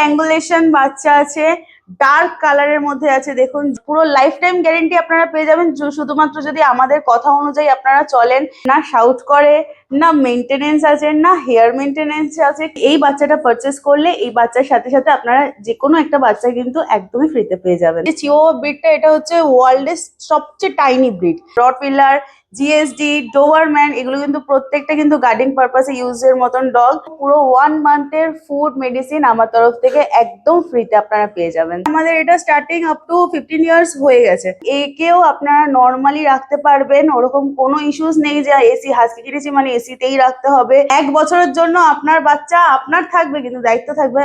অ্যাঙ্গুলেশন বাচ্চা আছে, ডার্ক কালারের মধ্যে আছে। দেখুন পুরো লাইফ টাইম গ্যারেন্টি আপনারা পেয়ে যাবেন শুধুমাত্র যদি আমাদের কথা অনুযায়ী আপনারা চলেন, না শাউট করে, না মেনটেনেন্স আছে, না হেয়ার মেনটেনেন্স আছে। এই বাচ্চাটা পারচেস করলে এই বাচ্চার সাথে সাথে আপনারা যে কোনো একটা বাচ্চা কিন্তু একদমই ফ্রিতে পেয়ে যাবেন। চিওয়া ব্রিডটা এটা হচ্ছে ওয়ার্ল্ডের সবচেয়ে tiny breed. Rottweiler, GSD, Dobermann এগুলো কিন্তু প্রত্যেকটা কিন্তু গার্ডিং পারপাসে ইউজের মতন ডগ। পুরো 1 মান্থের ফুড মেডিসিন আমার তরফ থেকে একদম ফ্রিতে আপনারা পেয়ে যাবেন। আমাদের এটা স্টার্টিং আপ টু 15 ইয়ার্স হয়ে গেছে। একেও আপনারা নর্মালি রাখতে পারবেন, ওরকম কোনো ইস্যুস নেই যে এসি হাসকি কিনেছি মানে এসিতেই রাখতে হবে। 1 বছরের জন্য আপনার বাচ্চা আপনার থাকবে, কিন্তু দায়িত্ব থাকবে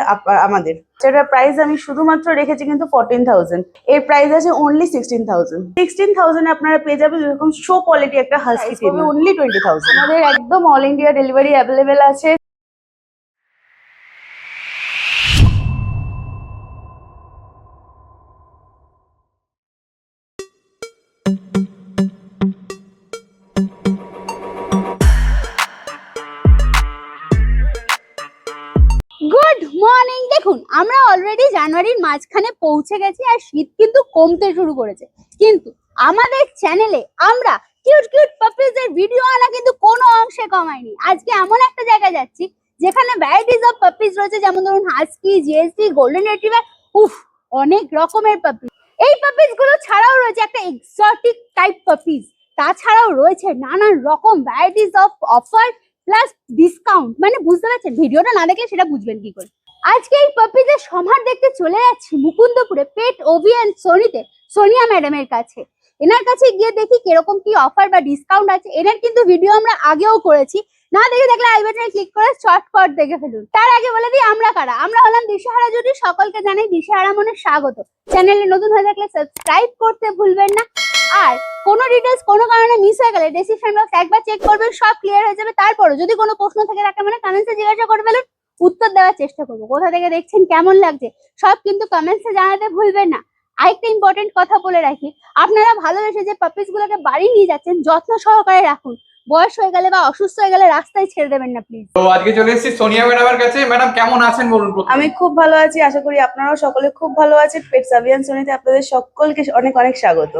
আমাদের। যেটার প্রাইস আমি শুধুমাত্র রেখেছি কিন্তু 14,000, এর প্রাইস আছে অনলি 16,000। 16,000 আপনারা পেয়ে যাবেন এরকম শো কোয়ালিটি একটা হাস্কি টিমি অনলি 20,000। আমাদের একদম অল ইন্ডিয়া ডেলিভারি অ্যাভেলেবেল আছে। Good morning. দেখুন আমরা অলরেডি জানুয়ারির মাঝখানে পৌঁছে গেছি আর শীত কিন্তু কমতে শুরু করেছে, কিন্তু আমাদের চ্যানেলে আমরা কিউট কিউট পাপিজের ভিডিও আনা কিন্তু কোনো অংশে কমাইনি। আজকে এমন একটা জায়গায় যাচ্ছি যেখানে ভ্যারাইটিস অফ পাপিজ রয়েছে, যেমন ধরুন হাস্কি, জিএসডি, গোল্ডেন রিট্রিভার, উফ অনেক রকমের পাপিজ। এই পাপিজ গুলো ছাড়াও রয়েছে একটা এক্সোটিক টাইপ পাপিজ, তাছাড়াও রয়েছে নানান রকম varieties of offer plus discount. মানে বুঝতে পারছেন, ভিডিওটা না দেখলে সেটা বুঝবেন কি করে। আজকে এই পাপিজের সম্ভার দেখতে চলে যাচ্ছি মুকুন্দপুরে পেট ওভি অ্যান্ড সোনিতে, সোনিয়া ম্যাডামের কাছে। এনার কাছে গিয়ে দেখি কিরকম কি অফার বা ডিসকাউন্ট আছে। এনার কিন্তু ভিডিও আমরা আগেও করেছি, না দেখে দেখলে আই বাটনে ক্লিক করে চটপট দেখে ফেলুন। তার আগে বলে দিই আমরা কারা। আমরা হলাম দিশেহারা জুটি, সকলকে জানাই দিশেহারা মনে স্বাগত। চ্যানেলে নতুন হয়ে থাকলে সাবস্ক্রাইব করতে ভুলবেন না। আর কোনো ডিটেলস কোনো কারণে মিস হয়ে গেলে ডেসক্রিপশন বক্স একবার চেক করবেন, সব ক্লিয়ার হয়ে যাবে। তারপরে যদি কোনো প্রশ্ন থেকে থাকে মানে কমেন্টসে জিজ্ঞাসা করে ফেলুন, উত্তর দেওয়ার চেষ্টা করবো। কোথা থেকে দেখছেন, কেমন লাগছে সব কিন্তু কমেন্টসে জানাতে ভুলবেন না। আরেকটা ইম্পর্টেন্ট কথা বলে রাখি, আপনারা ভালোবেসে যে পাপিস গুলোকে বাড়ি নিয়ে যাচ্ছেন যত্ন সহকারে রাখুন। বয়স হয়ে গেলে বা অসুস্থ হয়ে গেলে রাস্তায় ছেড়ে দেবেন না প্লিজ। তো আজকে চলে এসেছি সোনিয়া ম্যাডামের কাছে। ম্যাডাম কেমন আছেন বলুন। আমি খুব ভালো আছি, আশা করি আপনারাও সকলে খুব ভালো আছেন। পেটস অ্যাভিয়ান সোনিতে আপনাদের সকলকে অনেক অনেক স্বাগত।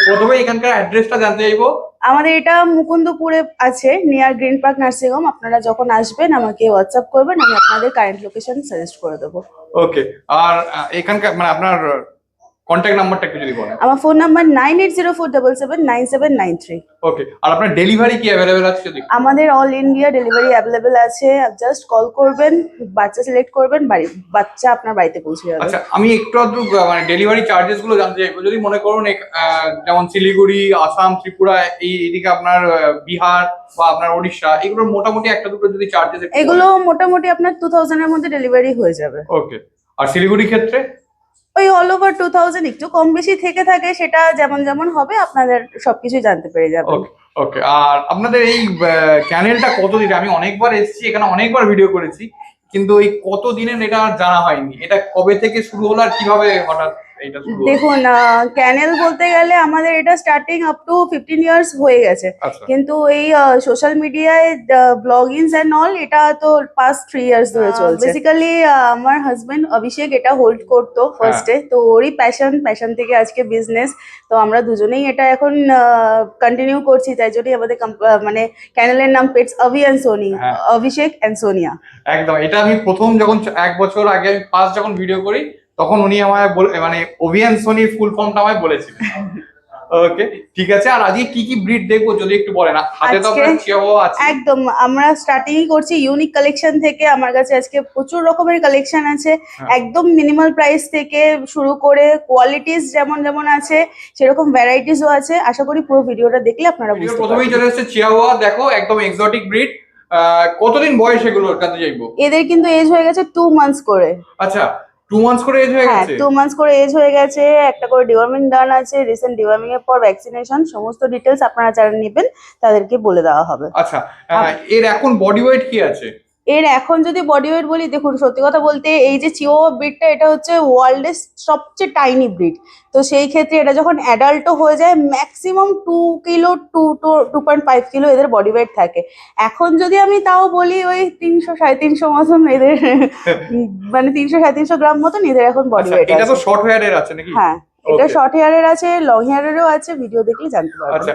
প্রথমে এখানকার অ্যাড্রেসটা জানতে চাইবো। আমাদের এটা মুকুন্দপুরে আছে, near green park nursing home. আপনারা যখন আসবেন আমাকে হোয়াটসঅ্যাপ করবেন, আমি আপনাদের কারেন্ট লোকেশন সাজেস্ট করে দেবো। ওকে। আর এখানকার মানে আপনার কন্ট্যাক্ট নাম্বারটা একটু যদি বলেন। আমার ফোন নাম্বার 9804779793। ওকে। আর আপনার ডেলিভারি কি অ্যাভেলেবেল আছে যদি? আমাদের অল ইন্ডিয়া ডেলিভারি অ্যাভেলেবেল আছে, জাস্ট কল করবেন, বাচ্চা সিলেক্ট করবেন, বাচ্চা আপনার বাড়িতে পৌঁছে যাবে। আচ্ছা, আমি একটু আধটু মানে ডেলিভারি চার্জেস গুলো জানতে চাইবো। যদি মনে করুন যেমন শিলিগুড়ি, আসাম, ত্রিপুরা, এইদিকে আপনার বিহার বা আপনার ওড়িশা, এগুলোর মোটামুটি একটা দুটো যদি চার্জেস। এগুলো মোটামুটি আপনার 2000 এর মধ্যে ডেলিভারি হয়ে যাবে। ওকে। আর শিলিগুড়ি ক্ষেত্রে ওই অল ওভার 2000, একটু কম বেশি থেকে থাকে, সেটা যেমন যেমন হবে আপনাদের সবকিছু জানতে পেরে যাবেন। ওকে। ওকে। আর আপনাদের এই চ্যানেলটা কতদিন? আমি অনেকবার এসেছি এখানে, অনেকবার ভিডিও করেছি, কিন্তু এই কতদিনের এটা জানা হয়নি। এটা কবে থেকে শুরু হলো আর কিভাবে হঠাৎ এটা শুরু হলো? দেখুন, ক্যানেল বলতে গেলে আমাদের এটা স্টার্টিং আপ টু 15 ইয়ার্স হয়ে গেছে, আচ্ছা। কিন্তু এই সোশ্যাল মিডিয়ায় ব্লগিংস এন্ড অল এটা তো পাস্ট 3 ইয়ার্স ধরে চলছে। বেসিক্যালি আমার হাজবেন্ড অভিষেক এটা হোল্ড করতো ফার্স্টে, তো ওরই প্যাশন থেকে আজকে বিজনেস। তো আমরা দুজনেই এটা এখন কন্টিনিউ করছি, তাই জন্যই আমাদের মানে চ্যানেলের নাম pets Abhi and Soni, Abhishek and Sonia. একদম। এটা আমি প্রথম যখন 1 বছর আগে আমি ফার্স্ট যখন ভিডিও করি তখন উনি আমায় মানে অভিয়ান সোনির ফুল ফর্মটা আমায় বলেছিলেন। ওকে, ঠিক আছে। আর আজকে কি কি ব্রিড দেখবো যদি একটু বলেন? হাতে তো আপনার চিয়াওয়া আছে। একদম, আমরা স্টার্টিং করছি ইউনিক কালেকশন থেকে। আমার কাছে আজকে প্রচুর রকমের কালেকশন আছে, একদম মিনিমাল প্রাইস থেকে শুরু করে কোয়ালিটিস যেমন যেমন আছে সেরকম ভ্যারাইটিসও আছে। আশা করি পুরো ভিডিওটা দেখলে আপনারা বুঝতে পারবেন। প্রথমেই চলে এসেছে চিয়াওয়া, দেখো একদম এক্সোটিক ব্রিড। কতদিন বয়স এগুলোর কাছে যাইবো? এদের কিন্তু এজ হয়ে গেছে 2 মান্থস করে। আচ্ছা, 2 মান্থস করে এজ হয়ে গেছে? হ্যাঁ, 2 মান্থস করে এজ হয়ে গেছে। একটা করে ডিওয়ার্মিং ডান আছে, রিসেন্ট ডিওয়ার্মিং এর পর ভ্যাকসিনেশন, সমস্ত ডিটেলস আপনারা যারা নেবেন তাদেরকে বলে দেওয়া হবে। আচ্ছা, এর এখন বডি ওয়েট কি আছে? এর এখন যদি বডি ওয়েট বলি, দেখুন সত্যি কথা বলতে এই যে চিওয়া ব্রিডটা এটা হচ্ছে ওয়ার্ল্ডের সবচেয়ে টাইনি ব্রিড। তো সেই ক্ষেত্রে এটা যখন অ্যাডাল্টও হয়ে যায় ম্যাক্সিমাম 2 কিলো 2.5 কিলো এদের বডি ওয়েট থাকে। এখন যদি আমি তাও বলি ওই 300 350 মতন এদের মানে 300 350 গ্রাম মতন এদের এখন বডি আচ্ছা, ওয়েট এটা তো আছে। শর্ট হেয়ারের আছে নাকি? হ্যাঁ, এটা Okay. শর্ট হেয়ারের আছে, লং হেয়ারেরও আছে, ভিডিও দেখলে জানতে পারবেন। আচ্ছা,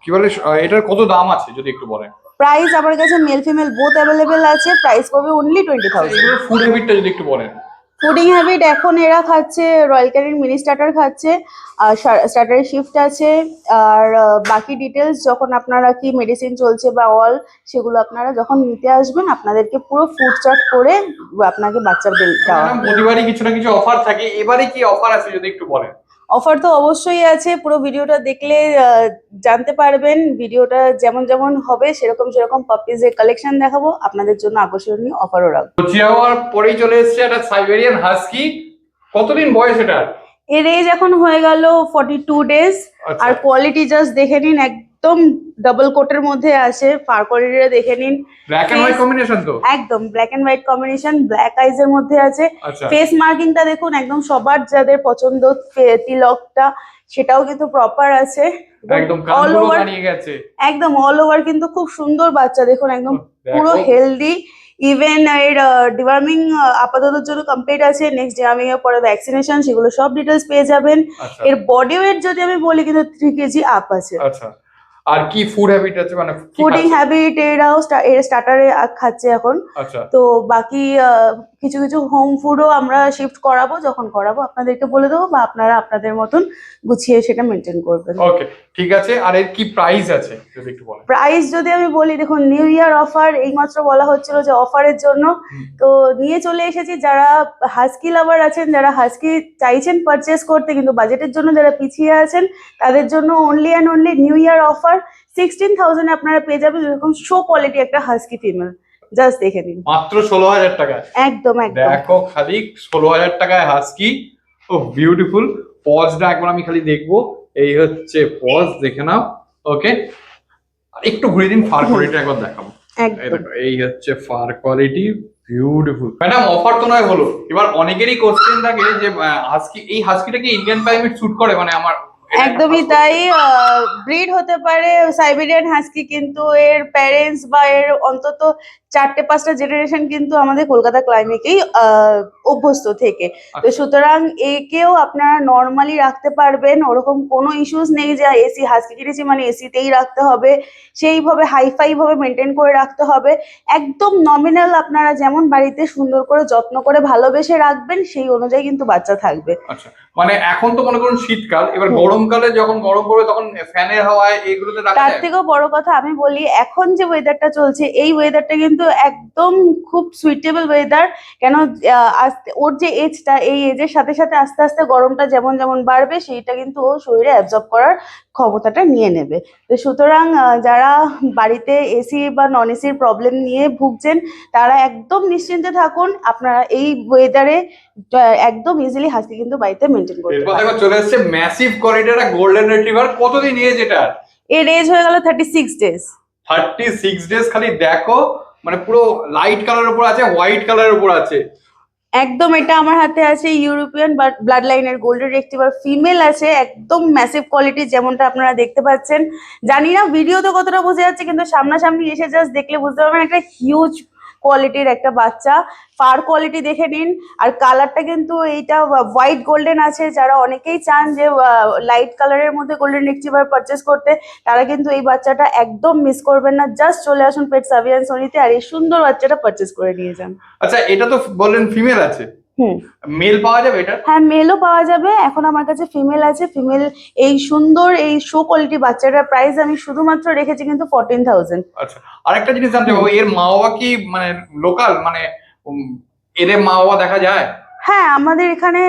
কি বলে এটার কত দাম আছে যদি একটু বলেন? প্রাইস আমার কাছে মেল ফিমেল বোথ অ্যাভেলেবেল আছে, প্রাইস পড়বে অনলি আচ্ছা, 20,000। এগুলোর ফুড হ্যাবিটটা যদি একটু বলেন। ফুডিং হ্যাবিট এখন এরা খাচ্ছে রয়্যাল ক্যানিন মিনি স্টার্টার খাচ্ছে, আর স্টার্টারের শিফট আছে। আর বাকি ডিটেলস যখন আপনারা কি মেডিসিন চলছে বা অল সেগুলো আপনারা যখন নিতে আসবেন আপনাদেরকে পুরো ফুড চার্ট করে আপনাকে বাচ্চার বিল দেওয়া ম্যাডাম হবে। প্রতিবারই কিছু না কিছু অফার থাকে, এবারে কি অফার আছে যদি একটু বলেন? অফার তো অবশ্যই আছে, পুরো ভিডিওটা দেখলে জানতে পারবেন। ভিডিওটা যেমন যেমন হবে সেরকম সেরকম পাপিজের কালেকশন দেখাবো, আপনাদের জন্য আকর্ষণীয় অফারও রাখবো। চিয়াওয়ার পরেই চলে এসেছে একটা সাইবেরিয়ান হাস্কি। কতদিন বয়স এটার? এর এজ এখন হয়ে গেল 42 ডেজ। আচ্ছা। আর কোয়ালিটি জাস্ট দেখে নিন, একদম ডাবল কোটের মধ্যে আছে, ফার কোয়ালিটিটা দেখে নিন। ব্ল্যাক এন্ড হোয়াইট কম্বিনেশন তো? একদম black and white combination, black eyes এর মধ্যে আছে। আচ্ছা। ফেস মার্কিংটা দেখুন, একদম সবার যাদের পছন্দ তিলকটা সেটাও কিন্তু প্রপার আছে। একদম অল কানগুলো ওভার, দাঁড়িয়ে গেছে। একদম অল ওভার কিন্তু খুব সুন্দর বাচ্চা, দেখুন একদম দেখো। পুরো হেলদি। ইভেন এর ডিওয়ার্মিং আপাতত জন্য কমপ্লিট আছে, নেক্সট ডিওয়ার্মিং এর পরে ভ্যাকসিনেশন, সেগুলো সব ডিটেলস পেয়ে যাবেন। আচ্ছা। এর বডি ওয়েট যদি আমি বলি কিন্তু 3 কেজি আপ আছে। আচ্ছা, আর কি ফুড হ্যাবিট আছে মানে কি ফুডিং খাচ্ছে? হ্যাবিট এরাও এর স্টার্টারে খাচ্ছে এখন। আচ্ছা। তো বাকি কিছু কিছু হোম ফুডও আমরা শিফট করাবো, যখন করাবো আপনাদেরকে বলে দেবো, বা আপনারা আপনাদের মতন গুছিয়ে সেটা মেনটেন করবেন। ওকে, ঠিক আছে। আর এর কি প্রাইস আছে যদি একটু বলেন? প্রাইস যদি আমি বলি, দেখুন নিউ ইয়ার অফার এইমাত্র বলা হচ্ছিল যে অফারের জন্য তো নিয়ে চলে এসেছি। যারা হাস্কি লাভার আছেন, যারা হাস্কি চাইছেন পারচেস করতে কিন্তু বাজেটের জন্য যারা পিছিয়ে আছেন, তাদের জন্য only and only new year offer 16,000 আপনারা পেয়ে যাবেন এরকম শো কোয়ালিটি একটা হাস্কি ফিমেল। জাস্ট দেখে নিন, মাত্র 16,000 টাকায়। একদম একদম। দেখো খালি 16,000 টাকায় হাস্কি। ও বিউটিফুল। পজটা একবার আমি খালি দেখবো। এই হচ্ছে পজ, দেখে নাও। ওকে, একটু ঘুরে দিন, ফার কোয়ালিটি একবার দেখাবো। এই একদম দেখো, এই হচ্ছে fur quality, beautiful. Madam offer তো নয় হলো, এবার অনেকেরই কোশ্চেন থাকে যে হাস্কি, এই হাস্কিটা কি ইন্ডিয়ান ক্লাইমেট স্যুট করে? মানে আমার এটা একটা একদমই প্রশ্ন। তাই। ব্রিড হতে পারে সাইবেরিয়ান হাস্কি, কিন্তু এর প্যারেন্টস বা এর অন্তত 4-5টা জেনারেশন কিন্তু আমাদের কলকাতা ক্লাইমেটেই অভ্যস্ত থেকে। তো আচ্ছা। সুতরাং একেও আপনারা নর্মালি রাখতে পারবেন, ওরকম কোনো ইস্যুস নেই যে এসি হাস্কি কিনেছি মানে এসিতেই রাখতে হবে, সেইভাবে হাইফাই ভাবে মেনটেন করে রাখতে হবে। একদম নমিনাল আপনারা যেমন বাড়িতে সুন্দর করে যত্ন করে ভালোবেসে রাখবেন সেই অনুযায়ী কিন্তু বাচ্চা থাকবে। আচ্ছা, মানে এখন তো মনে করুন শীতকাল, এবার গরমকালে যখন গরম পড়বে তখন ফ্যানের হাওয়ায় এগুলোতে রাখা তার যায়? থেকেও বড় কথা আমি বলি, এখন যে ওয়েদারটা চলছে এই ওয়েদারটা কিন্তু একদম খুব সুইটেবল ওয়েদার। কেন ওর যে এজটা, এই এজের সাথে সাথে আস্তে আস্তে গরমটা যেমন যেমন বাড়বে সেইটা কিন্তু ও শরীরে অ্যাবজর্ব করার ক্ষমতাটা নিয়ে নেবে। তো সুতরাং যারা বাড়িতে এসি বা নন এসির প্রবলেম নিয়ে ভুগছেন তারা একদম নিশ্চিন্তে থাকুন, আপনারা এই ওয়েদারে একদম ইজিলি হাসি কিন্তু বাড়িতে মেনটেন করতে এরপর পারেন। দেখো চলে এসেছে ম্যাসিভ কোয়ালিটির একটা গোল্ডেন রিট্রিভার। কতদিন এজ এটা? এর এজ হয়ে গেল 36 ডেজ। 36 ডেজ। খালি দেখো, মানে পুরো লাইট কালারের উপর আছে, হোয়াইট কালারের উপর আছে। একদম, এটা আমার হাতে আছে ইউরোপিয়ান ব্লাড লাইনের গোল্ডেন রেক্টিভার ফিমেল আছে, একদম ম্যাসিভ কোয়ালিটি যেমনটা আপনারা দেখতে পাচ্ছেন। জানি না ভিডিওতে কতটা বোঝা যাচ্ছে, কিন্তু সামনাসামনি এসে জাস্ট দেখলে বুঝতে পারবেন একটা হিউজ কোয়ালিটির একটা বাচ্চা। ফার কোয়ালিটি দেখে নিন, আর কালারটা কিন্তু এইটা হোয়াইট গোল্ডেন আছে। যারা অনেকেই চান যে লাইট কালারের মধ্যে গোল্ডেন রিট্রিভার পারচেস করতে, তারা কিন্তু এই বাচ্চাটা একদম মিস করবেন না। জাস্ট চলে আসুন পেট সাভিয়ান সোনিতে আর এই সুন্দর বাচ্চাটা পারচেস করে নিয়ে যান। আচ্ছা, এটা তো বললেন ফিমেল আছে, হুম, মেল পাওয়া যাবে এটা? হ্যাঁ মেলও পাওয়া যাবে, এখন আমার কাছে ফিমেল আছে। ফিমেল এই সুন্দর এই শো কোয়ালিটি বাচ্চাটার প্রাইস আমি শুধুমাত্র রেখেছি কিন্তু 14,000। আচ্ছা, আরেকটা জিনিস জানতে পারবো, এর মা বাবা কি মানে লোকাল, মানে এদের মা বাবা দেখা যায়? হ্যাঁ, আমাদের এখানে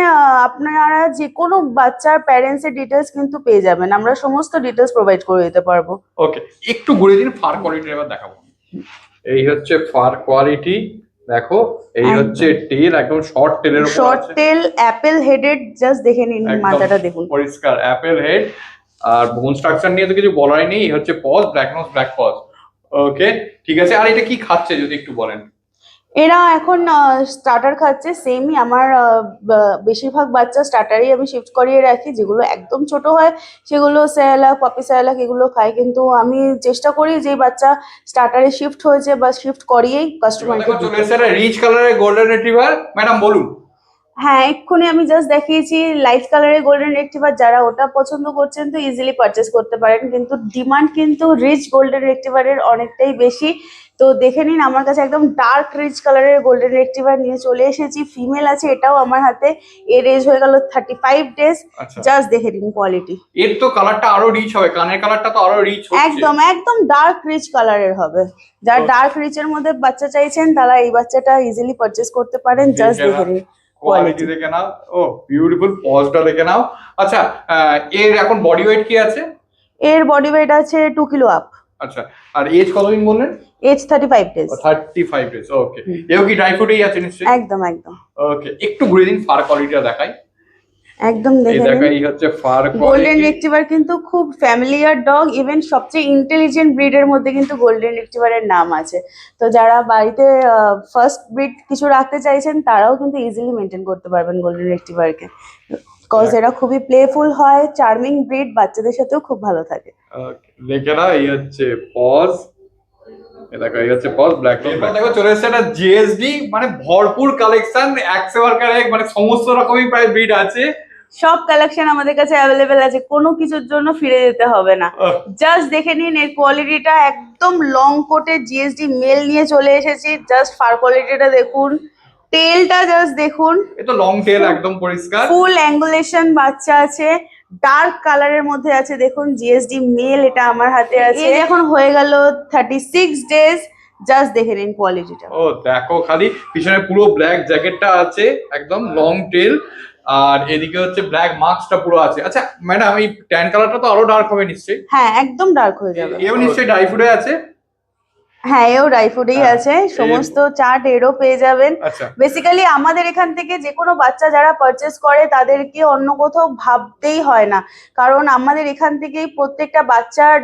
আপনারা যে কোনো বাচ্চার প্যারেন্টস এর ডিটেলস কিন্তু পেয়ে যাবেন, আমরা সমস্ত ডিটেলস প্রোভাইড করে দিতে পারবো। ওকে, একটু ঘুরে দিন, ফার কোয়ালিটি এবার দেখাবো। এই হচ্ছে ফার কোয়ালিটি, দেখো। এই একদম। হচ্ছে টেল, একদম শর্ট টেলের উপর শর্ট আছে, টেল অ্যাপেল হেডেড, জাস্ট দেখে নিন একদম মাথাটা দেখুন। পরিষ্কার অ্যাপেল হেড। আর বোন স্ট্রাকচার নিয়ে তো কিছু বলারই নেই। এই হচ্ছে paws, black nose black paws. Okay, ঠিক আছে। আর এটা কি খাচ্ছে যদি একটু বলেন? এরা এখন স্টার্টার খাচ্ছে সেমই আমার বেশিরভাগ বাচ্চা স্টার্টারই আমি শিফট করিয়ে রাখি, যেগুলো একদম ছোট হয় সেগুলো স্যালাক পপি স্যালাক এগুলো খায়, কিন্তু আমি চেষ্টা করি যে বাচ্চা স্টার্টারে শিফট হয়েছে বা শিফট করিয়েই কাস্টমারকে দেখো চলে এসেছে একটা রিচ কালারের গোল্ডেন রিট্রিভার। ম্যাডাম বলুন। হ্যাঁ, এক্ষুনি আমি জাস্ট দেখিয়েছি লাইট কালারের গোল্ডেন রেক্টিভার, যারা ওটা পছন্দ করছেন তো ইজিলি পারচেস করতে পারেন, কিন্তু ডিমান্ড কিন্তু রিচ গোল্ডেন রেক্টিভারের অনেকটাই বেশি। তো দেখে নিন, আমার কাছে একদম ডার্ক রিচ কালারের গোল্ডেন রেক্টিভার নিয়ে চলে এসেছি। ফিমেল আছে, এটাও আমার হাতে। এর এজ হয়ে গেল 35 ডেজ। আচ্ছা, জাস্ট দেখে নিন কোয়ালিটি। এর তো কালারটা আরো রিচ হবে, কানের কালারটা তো আরো রিচ হচ্ছে। একদম একদম ডার্ক রিচ কালারের হবে। যারা তো- ডার্ক রিচের মধ্যে বাচ্চা চাইছেন তারা এই বাচ্চাটা ইজিলি পারচেস করতে পারেন। জাস্ট দেখে দেখে নাও, নিন কোয়ালিটি কোয়ালিটি। দেখে নাও। ও বিউটিফুল, পজটা দেখে নাও। আচ্ছা, এর এখন বডি ওয়েট কি আছে? এর বডি ওয়েট আছে 2 কিলো আপ। আচ্ছা, আর এজ কতদিন বললেন? Age 35 days. 35 days. Okay, hmm. এও কি ড্রাই ফ্রুটেই আছে নিশ্চয়ই? একদম একদম ওকে, একটু ঘুরে দিন, ফার কোয়ালিটিটা দেখাই। একদম এই দেখে দেখো, নিন। এই হচ্ছে ফার গোল্ডেন কোয়ালিটি। রিট্রিভার কিন্তু খুব ফ্যামিলিয়ার ডগ, ইভেন সবচেয়ে ইন্টেলিজেন্ট ব্রিডের মধ্যে কিন্তু গোল্ডেন রিট্রিভারের নাম আছে। তো যারা বাড়িতে ফার্স্ট ব্রিড কিছু রাখতে চাইছেন তারাও কিন্তু ইজিলি মেনটেন করতে পারবেন গোল্ডেন রিট্রিভারকে, কজ এরা খুবই প্লেফুল হয়, চার্মিং ব্রিড, বাচ্চাদের সাথেও খুব ভালো থাকে। দেখে না, এই হচ্ছে পজ। এই দেখো, এই হচ্ছে পজ ব্ল্যাক। দেখো চলে এসেছে একটা জিএসডি, মানে ভরপুর কালেকশন, একশো বারকার এক, মানে সমস্ত রকমই প্রায় ব্রিড আছে। সব কালেকশন আমাদের কাছে অ্যাভেলেবেল আছে, কোনো কিছুর জন্য ফিরে যেতে হবে না। জাস্ট দেখে নিন এর কোয়ালিটিটা, একদম লং কোটের জিএসডি মেল নিয়ে চলে এসেছি। জাস্ট ফার কোয়ালিটিটা দেখুন, টেলটা জাস্ট দেখুন, এ তো লং টেল, একদম পরিষ্কার। ফুল অ্যাঙ্গুলেশন বাচ্চা আছে, ডার্ক কালারের মধ্যে আছে। দেখুন জিএসডি মেল, এটা আমার হাতে আছে। এর এখন হয়ে গেল 36 ডেজ। জাস্ট দেখে নিন কোয়ালিটিটা। ও দেখো খালি, পিছনে পুরো ব্ল্যাক জ্যাকেটটা আছে, একদম লং টেল, আর এদিকে হচ্ছে ব্ল্যাক মাস্কটা পুরো আছে। আচ্ছা ম্যাডাম, এই ট্যান কালারটা তো আরো ডার্ক হবে নিশ্চয়ই? হ্যাঁ, একদম ডার্ক হয়ে যাবে। এও নিশ্চয়ই ড্রাই ফ্রুটে আছে? হ্যাঁ, এও ড্রাই ফ্রুটেই হ্যাঁ, আছে, সমস্ত চার্ট এরও পেয়ে যাবেন। আচ্ছা, বেসিক্যালি আমাদের এখান থেকে যে কোনো বাচ্চা যারা পারচেস করে তাদেরকে অন্য কোথাও ভাবতেই হয় না, কারণ আমাদের এখান থেকেই প্রত্যেকটা বাচ্চার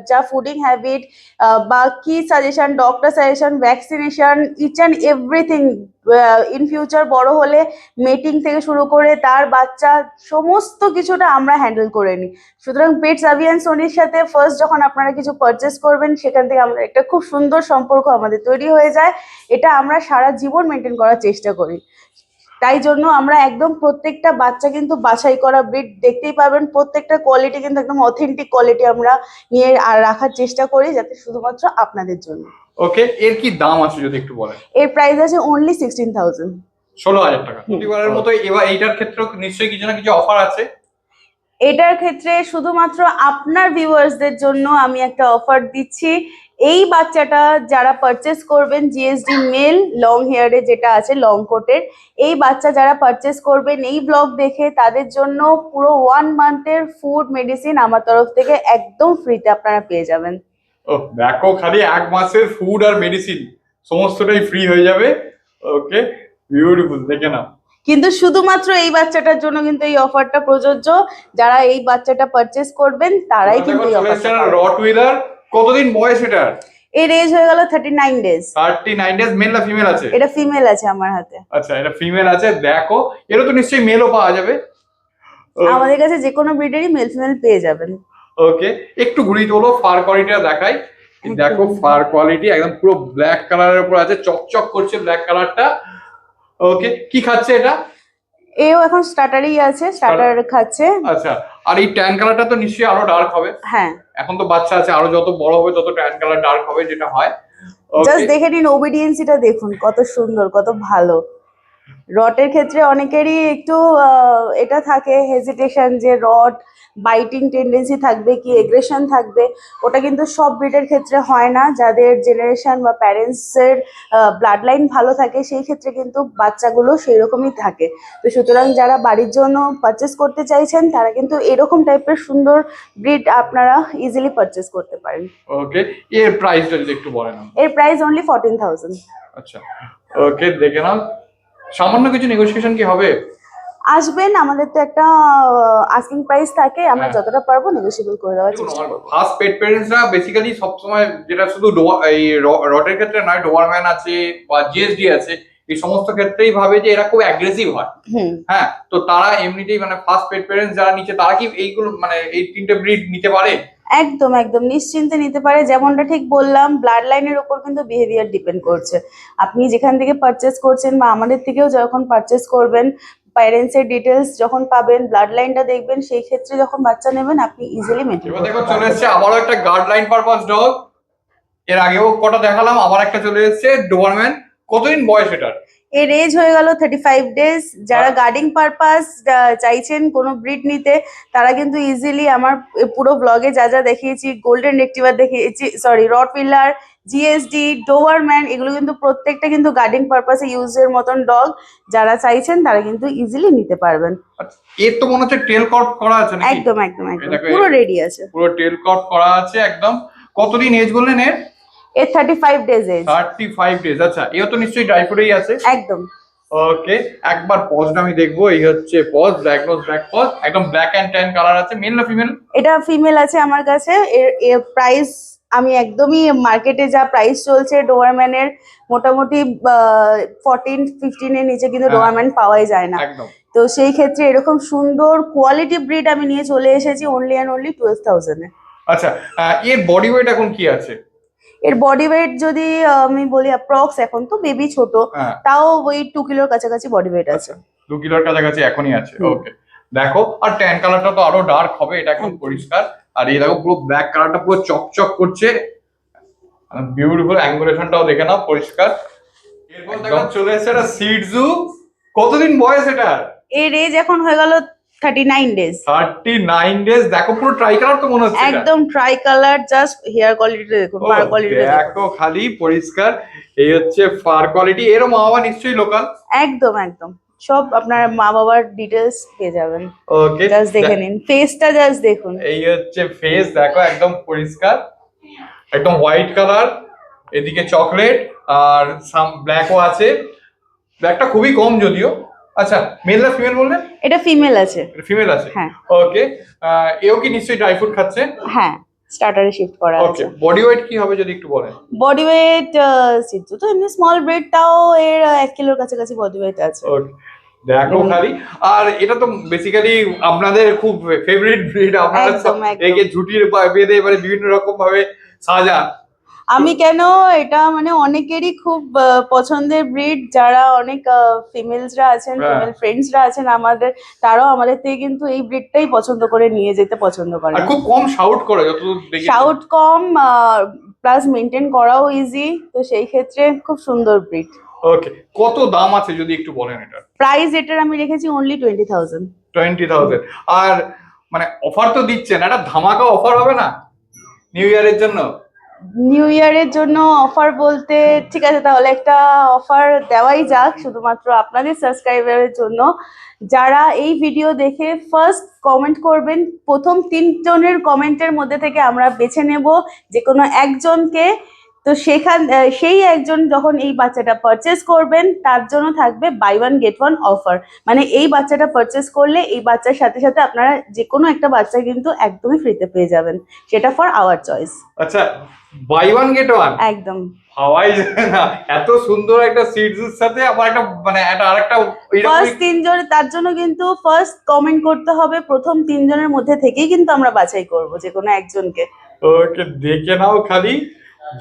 যা ফুডিং হ্যাবিট বা কি suggestion, doctor suggestion, vaccination, each and everything, in future বড় হলে মেটিং থেকে শুরু করে তার বাচ্চা সমস্ত কিছুটা আমরা হ্যান্ডেল করে নিই। সুতরাং পেটস অ্যাভিয়ান সোনির সাথে ফার্স্ট যখন আপনারা কিছু পারচেস করবেন, সেখান থেকে আমরা একটা খুব সুন্দর সম্পর্ক আমাদের তৈরি হয়ে যায়। এটা আমরা সারা জীবন মেনটেন করার চেষ্টা করি। তাই জন্য আমরা একদম প্রত্যেকটা বাচ্চা কিন্তু বাছাই করা ব্রিড দেখতেই পাবেন, প্রত্যেকটা কোয়ালিটি কিন্তু একদম অথেন্টিক কোয়ালিটি আমরা নিয়ে রাখার চেষ্টা করি, যাতে শুধুমাত্র আপনাদের জন্য। ওকে, এর কি দাম আছে যদি একটু বলেন? এর প্রাইস আছে অনলি 16,000। 16,000 টাকা। প্রতিবারের মতো এবার এইটার ক্ষেত্রেও নিশ্চয়ই কিছু না কিছু অফার আছে? এটার ক্ষেত্রে শুধুমাত্র আপনার ভিউয়ার্সদের জন্য আমি একটা অফার দিচ্ছি। এই বাচ্চাটা যারা পারচেস করবেন, জিএসডি মেল লং হেয়ারে যেটা আছে লং কোটের, এই বাচ্চা যারা পারচেস করবেন এই ব্লগ দেখে, তাদের জন্য পুরো 1 মান্থের ফুড মেডিসিন আমার তরফ থেকে একদম ফ্রিতে আপনারা পেয়ে যাবেন। ও দেখো খালি, এক মাসের ফুড আর মেডিসিন সমস্তটাই ফ্রি হয়ে যাবে। ওকে, বিউটিফুল, দেখে নাও। কিন্তু শুধুমাত্র এই বাচ্চাটার জন্য কিন্তু এই অফারটা প্রযোজ্য, যারা এই বাচ্চাটা পারচেস করবেন তারাই কিন্তু এই অফারটা পাবেন। রট উইলার, কতদিন বয়স এটার? এর এজ হয়ে গেল 39 ডেজ। 39 ডেজ। মেল না ফিমেল আছে? এটা ফিমেল আছে আমার হাতে। আচ্ছা, এটা ফিমেল আছে। দেখো, এরও তো নিশ্চয়ই মেলও পাওয়া যাবে? আমাদের কাছে যে কোনো ব্রিডেরই মেল ফিমেল পেয়ে যাবেন। ওকে, একটু ঘুরিয়ে তোলো, ফার কোয়ালিটিটা দেখাই। দেখো ফার কোয়ালিটি একদম পুরো ব্ল্যাক কালারের উপর আছে, চকচক করছে ব্ল্যাক কালারটা। ওকে, কি খাচ্ছে এটা? এও এখন স্টার্টারই আছে, স্টার্টার খাচ্ছে। আচ্ছা, আর এই ট্যান কালারটা তো নিশ্চয়ই আরো ডার্ক হবে? হ্যাঁ, এখন তো বাচ্চা আছে, আরো যত বড় হবে তত ট্যান কালার ডার্ক হবে, যেটা হয়। জাস্ট দেখে নিন ওবিডিয়েন্সিটা দেখুন, কত সুন্দর, কত ভালো। রটের ক্ষেত্রে অনেকেরই একটু এটা থাকে হেজিটেশন, যে রট বাইটিং টেন্ডেন্সি থাকবে কি এগ্রেশন থাকবে, ওটা কিন্তু সব ব্রিডের ক্ষেত্রে হয় না। যাদের জেনারেশন বা প্যারেন্টসের ব্লাড লাইন ভালো থাকে সেই ক্ষেত্রে কিন্তু বাচ্চাগুলো সেই রকমই থাকে। তো সুতরাং যারা বাড়ির জন্য পারচেস করতে চাইছেন তারা কিন্তু এরকম টাইপের সুন্দর ব্রিড আপনারা ইজিলি পারচেস করতে পারেন। ওকে, এর প্রাইসটা যদি একটু বলেন। এর প্রাইস অনলি 14,000। আচ্ছা, ওকে, দেখে নাও। সামান্য কিছু নেগোসিয়েশন কি হবে? আসবেন, আমাদের তো একটা আস্কিং প্রাইস থাকে, আমরা হ্যাঁ। যতটা পারবো নেগোশিয়েবল করে দেওয়ার চেষ্টা করবো। ফার্স্ট পেট প্যারেন্টসরা বেসিক্যালি সবসময়, যেটা শুধু এই রটের ক্ষেত্রে নয়, ডোবারম্যান আছে বা জিএসডি আছে, এই সমস্ত ক্ষেত্রেই ভাবে যে এরা খুব অ্যাগ্রেসিভ হয়। হুম, হ্যাঁ, তো তারা এমনিতেই মানে ফার্স্ট পেট প্যারেন্টস যারা নিচ্ছে তারা কি এইগুলো মানে এই তিনটে ব্রিড নিতে পারে? একদম একদম নিশ্চিন্তে নিতে পারে। যেমনটা ঠিক বললাম, ব্লাড লাইনের উপর কিন্তু বিহেভিয়ার ডিপেন্ড করছে। আপনি যেখান থেকে পারচেস করছেন বা আমাদের থেকেও যখন পারচেস করবেন, প্যারেন্টস এর ডিটেলস যখন পাবেন, ব্লাড লাইনটা দেখবেন, সেই ক্ষেত্রে যখন বাচ্চা নেবেন আপনি ইজিলি মেনটেন এবার করতে দেখো চলে পারবেন। এসেছে আবারও একটা গার্ড লাইন পারপাস ডগ। এর আগেও কটা দেখালাম, আবার একটা চলে এসেছে ডোবারম্যান। কতদিন বয়স এটার? এর এজ হয়ে গেল 35 ডেজ। যারা গার্ডিং পারপাস চাইছেন কোনো ব্রিড নিতে, তারা কিন্তু ইজিলি আমার পুরো ব্লগে যা যা দেখিয়েছি, গোল্ডেন রেক্টিভার দেখিয়েছি, সরি রটউইলার, জিএসডি, ডোবারম্যান, এগুলো কিন্তু প্রত্যেকটা কিন্তু গার্ডিং পারপাসে ইউজের মতন ডগ। যারা চাইছেন তারা কিন্তু ইজিলি নিতে পারবেন। আচ্ছা, এর তো মনে হচ্ছে টেল কট করা আছে নাকি? একদম একদম একদম এটাকে- পুরো রেডি আছে। পুরো টেল কট করা আছে একদম। কতদিন এজ বললেন এর? এর 35 ডেজ এজ। 35 ডেজ। আচ্ছা, এও তো নিশ্চয়ই ড্রাই ফুডেই আছে। একদম। ওকে, একবার পজটা আমি দেখবো। এই হচ্ছে paws, black nose black paws, একদম ব্ল্যাক অ্যান্ড ট্যান কালার আছে। মেল না ফিমেল? এটা ফিমেল আছে আমার কাছে। এর প্রাইস আমি একদমই, মার্কেটে যা প্রাইস চলছে ডোবারম্যানের, মোটামুটি 14-15 এর নিচে কিন্তু হ্যাঁ। ডোবারম্যান পাওয়াই যায় না। একদম। তো সেই ক্ষেত্রে এরকম সুন্দর কোয়ালিটি ব্রিড আমি নিয়ে চলে এসেছি অনলি অ্যান্ড অনলি 12,000 এ। আচ্ছা, এর বডি ওয়েট এখন কি আছে? এর বডি ওয়েট যদি আমি বলি অ্যাপ্রক্স, এখন তো বেবি ছোট, হ্যাঁ, তাও ওই 2 কিলোর কাছাকাছি বডি ওয়েট আছে। 2 কিলোর কাছাকাছি এখনই আছে। হুম। ওকে, দেখো, আর ট্যান কালারটা তো আরো ডার্ক হবে, এটা একদম একদম। পরিষ্কার। আর এই দেখো পুরো ব্ল্যাক কালারটা পুরো চকচক করছে, বিউটিফুল। অ্যাঙ্গুলেশনটাও দেখে নাও, পরিষ্কার। এরপর দেখো চলে এসেছে একটা সিটজু। কতদিন বয়স এটা? এর এজ এখন হয়ে গেল 39 ডেজ। 39 ডেজ। দেখো পুরো ট্রাই কালার তো মনে হচ্ছে এটা। একদম ট্রাই কালার। জাস্ট হেয়ার কোয়ালিটিটা দেখুন, ও, ফার কোয়ালিটিটা দেখুন। দেখো খালি পরিষ্কার। এই হচ্ছে ফার কোয়ালিটি। এরও মা বাবা নিশ্চয়ই লোকাল। একদম একদম সব আপনার মা বাবার ডিটেলস পেয়ে যাবেন। ওকে, জাস্ট দেখে নিন, ফেসটা জাস্ট দেখুন। এই হচ্ছে ফেস, দেখো একদম পরিষ্কার, একদম হোয়াইট কালার, এদিকে চকলেট আর সাম ব্ল্যাকও আছে। ব্ল্যাকটা খুবই কম যদিও। আচ্ছা, মেল না ফিমেল বললেন? এটা ফিমেল আছে। ফিমেল আছে। হ্যাঁ। ওকে, এও কি নিশ্চয়ই ড্রাই ফ্রুট খাচ্ছে? হ্যাঁ, স্টার্টারে শিফট করা ওকে, আছে। বডি ওয়েট কি হবে যদি একটু বলেন? বডি ওয়েট সিজু তো এমনি স্মল ব্রিড, তাও এর 1 কিলোর কাছাকাছি বডি ওয়েট আছে। ওকে, দেখো খালি। আর এটা তো বেসিক্যালি আপনাদের খুব ফেভারিট ব্রিড। আপনারা একদম, একদম। একে ঝুটির বেঁধে এবারে বিভিন্ন রকম ভাবে সাজান। আমি কেন, এটা মানে অনেকেরই খুব পছন্দের ব্রিড। যারা অনেক ফিমেলসরা আছেন, হ্যাঁ। ফিমেল ফ্রেন্ডসরা আছেন আমাদের, তারাও আমাদের থেকে কিন্তু এই ব্রিডটাই পছন্দ করে নিয়ে যেতে পছন্দ করে। আর খুব কম শাউট করে যতদূর দেখি। শাউট কম, প্লাস মেনটেন করাও ইজি, তো সেই ক্ষেত্রে খুব সুন্দর ব্রিড। ওকে, কত দাম আছে যদি একটু বলেন এটা? প্রাইস এটার আমি রেখেছি অনলি 20,000। 20,000। আর মানে অফার তো দিচ্ছেন, একটা ধামাকা অফার হবে না নিউ ইয়ারের জন্য? নিউ ইয়ারের জন্য অফার বলতে, ঠিক আছে তাহলে একটা অফার দেওয়াই যাক শুধুমাত্র আপনাদের সাবস্ক্রাইবারের জন্য। যারা এই ভিডিও দেখে ফার্স্ট কমেন্ট করবেন, প্রথম 3 জনের কমেন্টের মধ্যে থেকে আমরা বেছে নেব যে কোনো একজনকে। তো সেই একজন যখন এই বাচ্চাটা পারচেস করবেন, তার জন্য থাকবে বাই 1 গেট 1 অফার। মানে এই বাচ্চাটা পারচেস করলে এই বাচ্চার সাথে সাথে আপনারা যে কোনো একটা বাচ্চা কিন্তু একদমই ফ্রিতে পেয়ে যাবেন, সেটা ফর আওয়ার চয়েস। আচ্ছা, বাই 1 গেট 1 একদম। হাওয়াই যায় না এত সুন্দর একটা সিডসের সাথে আবার একটা মানে একটা আরেকটা ফার্স্ট 3 জন, তার জন্য কিন্তু ফার্স্ট কমেন্ট করতে হবে। প্রথম 3 জনের মধ্যে থেকেই কিন্তু আমরা বাছাই করব যে কোনো একজনকে। ওকে, দেখে নাও খালি,